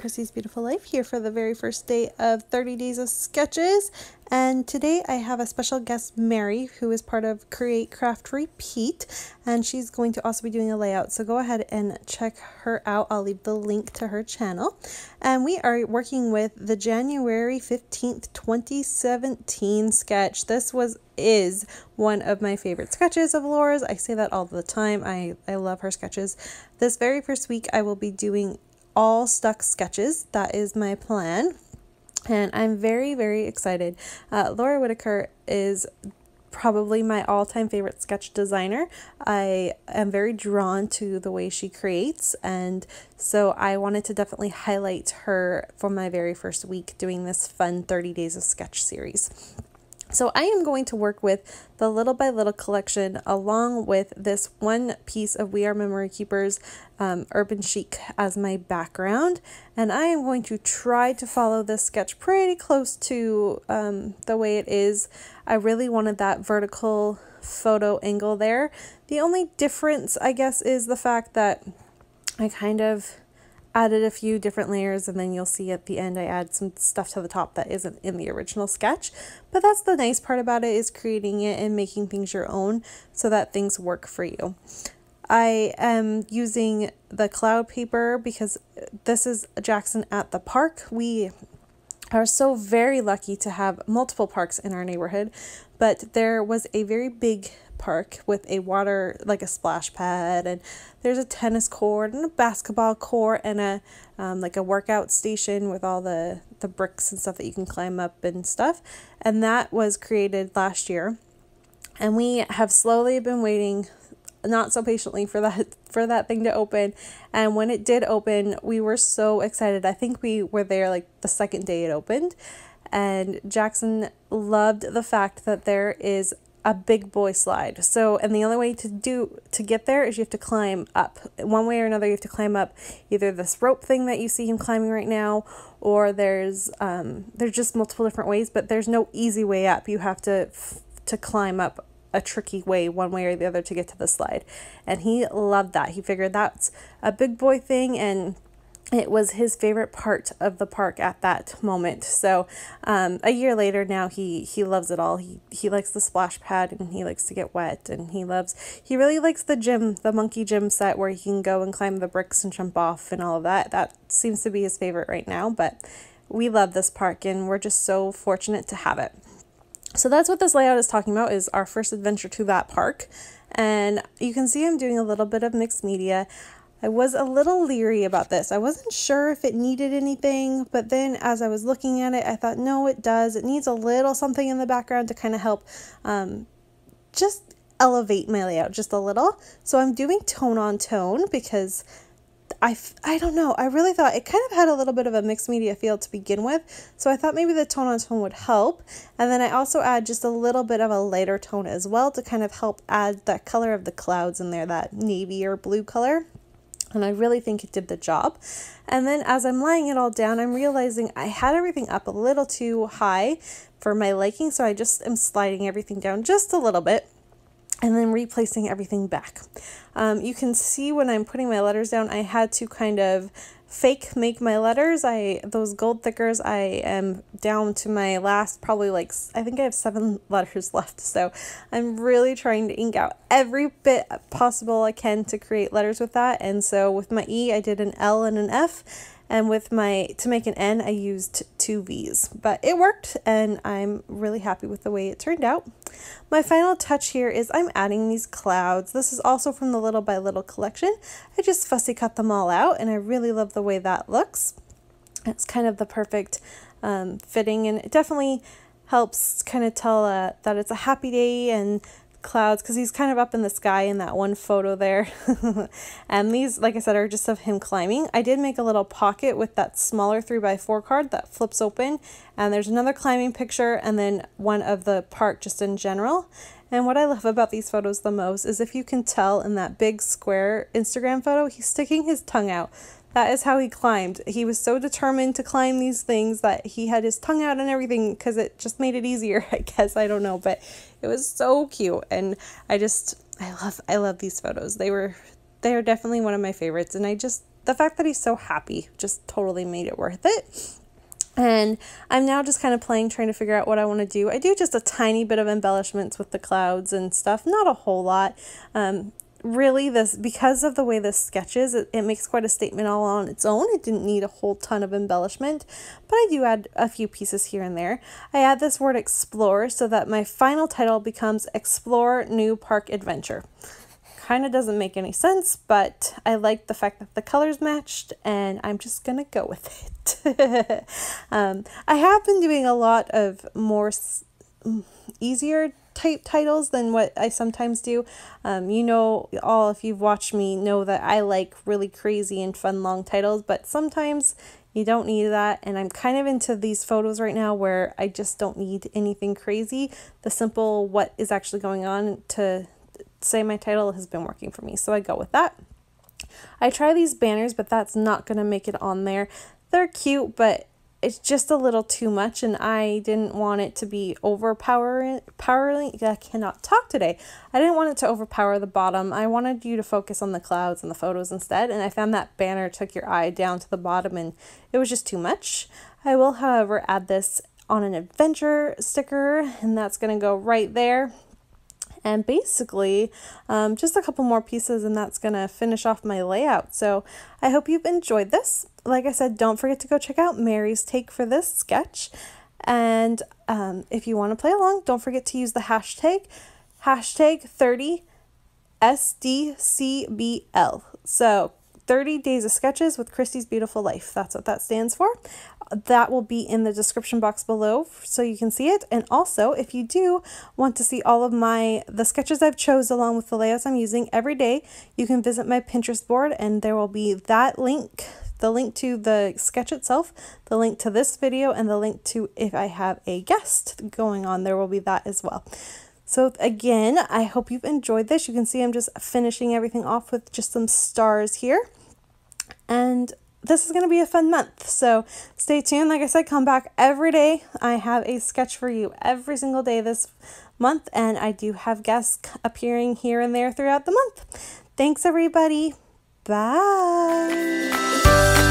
Christy's Beautiful Life here for the very first day of 30 Days of Sketches. And today I have a special guest, Mary, who is part of Create, Craft, Repeat, and she's going to also be doing a layout. So go ahead and check her out. I'll leave the link to her channel. And we are working with the January 15th, 2017 sketch. This is one of my favorite sketches of Laura's. I say that all the time. I love her sketches. This very first week I will be doing all stuck sketches. That is my plan. And I'm very, very excited. Laura Whitaker is probably my all-time favorite sketch designer. I am very drawn to the way she creates, and so I wanted to definitely highlight her for my very first week doing this fun 30 Days of Sketch series. So I am going to work with the Little by Little collection along with this one piece of We Are Memory Keepers Urban Chic as my background. And I am going to try to follow this sketch pretty close to the way it is. I really wanted that vertical photo angle there. The only difference, I guess, is the fact that I kind of added a few different layers, and then you'll see at the end I add some stuff to the top that isn't in the original sketch. But that's the nice part about it, is creating it and making things your own so that things work for you. I am using the cloud paper because this is Jackson at the park. We are so very lucky to have multiple parks in our neighborhood, but there was a very big park with a water, like a splash pad, and there's a tennis court and a basketball court and a like a workout station with all the bricks and stuff that you can climb up and stuff. And that was created last year, and we have slowly been waiting, not so patiently, for that thing to open. And when it did open, we were so excited. I think we were there like the second day it opened, and Jackson loved the fact that there is a big boy slide. So, and the only way to get there is you have to climb up. One way or another, you have to climb up either this rope thing that you see him climbing right now, or there's just multiple different ways, but there's no easy way up. You have to climb up a tricky way, one way or the other, to get to the slide. And he loved that. He figured that's a big boy thing, and it was his favorite part of the park at that moment. So a year later now, he loves it all. He likes the splash pad, and he likes to get wet, and he really likes the gym, the monkey gym set where he can go and climb the bricks and jump off and all of that. That seems to be his favorite right now, but we love this park, and we're just so fortunate to have it. So that's what this layout is talking about, is our first adventure to that park. And you can see I'm doing a little bit of mixed media. I was a little leery about this. I wasn't sure if it needed anything, but then as I was looking at it, I thought, no, it does. It needs a little something in the background to kind of help just elevate my layout just a little. So I'm doing tone on tone because I don't know, I really thought it kind of had a little bit of a mixed media feel to begin with, so I thought maybe the tone on tone would help. And then I also add just a little bit of a lighter tone as well to kind of help add that color of the clouds in there, that navy or blue color. And I really think it did the job. And then as I'm laying it all down, I'm realizing I had everything up a little too high for my liking, so I just am sliding everything down just a little bit and then replacing everything back. You can see when I'm putting my letters down, I had to kind of fake make my letters. Those gold thickers, I am down to my last, probably like, I think I have 7 letters left. So I'm really trying to ink out every bit possible I can to create letters with that. And so with my E, I did an L and an F. And with to make an N, I used 2 V's, but it worked, and I'm really happy with the way it turned out. My final touch here is I'm adding these clouds. This is also from the Little by Little collection. I just fussy cut them all out, and I really love the way that looks. It's kind of the perfect fitting, and it definitely helps kind of tell that it's a happy day, and clouds, because he's kind of up in the sky in that one photo there. And these, like I said, are just of him climbing. I did make a little pocket with that smaller 3x4 card that flips open, and there's another climbing picture, and then one of the park just in general. And what I love about these photos the most is, if you can tell in that big square Instagram photo, he's sticking his tongue out. That is how he climbed. He was so determined to climb these things that he had his tongue out and everything, because it just made it easier, I guess. I don't know, but it was so cute. And I love these photos. They are definitely one of my favorites, and the fact that he's so happy just totally made it worth it. And I'm now just kind of playing, trying to figure out what I want to do. I do just a tiny bit of embellishments with the clouds and stuff, not a whole lot. Really, because of the way this sketches, it makes quite a statement all on its own. It didn't need a whole ton of embellishment, but I do add a few pieces here and there. I add this word explore so that my final title becomes Explore New Park Adventure. Kind of doesn't make any sense, but I like the fact that the colors matched, and I'm just gonna go with it. I have been doing a lot of more easier type titles than what I sometimes do. You know, if you've watched me know that I like really crazy and fun long titles, but sometimes you don't need that, and I'm kind of into these photos right now where I just don't need anything crazy. The simple what is actually going on to say my title has been working for me, so I go with that. I try these banners, but that's not going to make it on there. They're cute, but it's just a little too much, and I didn't want it to be overpowering. I cannot talk today. I didn't want it to overpower the bottom. I wanted you to focus on the clouds and the photos instead, and I found that banner took your eye down to the bottom, and it was just too much. I will, however, add this on an adventure sticker, and that's going to go right there. And basically, just a couple more pieces, and that's going to finish off my layout. So I hope you've enjoyed this. Like I said, don't forget to go check out Mary's take for this sketch. And if you want to play along, don't forget to use the hashtag 30SDCBL. So 30 Days of Sketches with Christy's Beautiful Life. That's what that stands for. That will be in the description box below so you can see it. And also, if you do want to see all of the sketches I've chose along with the layouts I'm using every day, you can visit my Pinterest board, and there will be that link, the link to the sketch itself, the link to this video, and the link to if I have a guest going on, there will be that as well. So again, I hope you've enjoyed this. You can see I'm just finishing everything off with just some stars here. And this is going to be a fun month, so stay tuned. Like I said, come back every day. I have a sketch for you every single day this month, and I do have guests appearing here and there throughout the month. Thanks, everybody. Bye.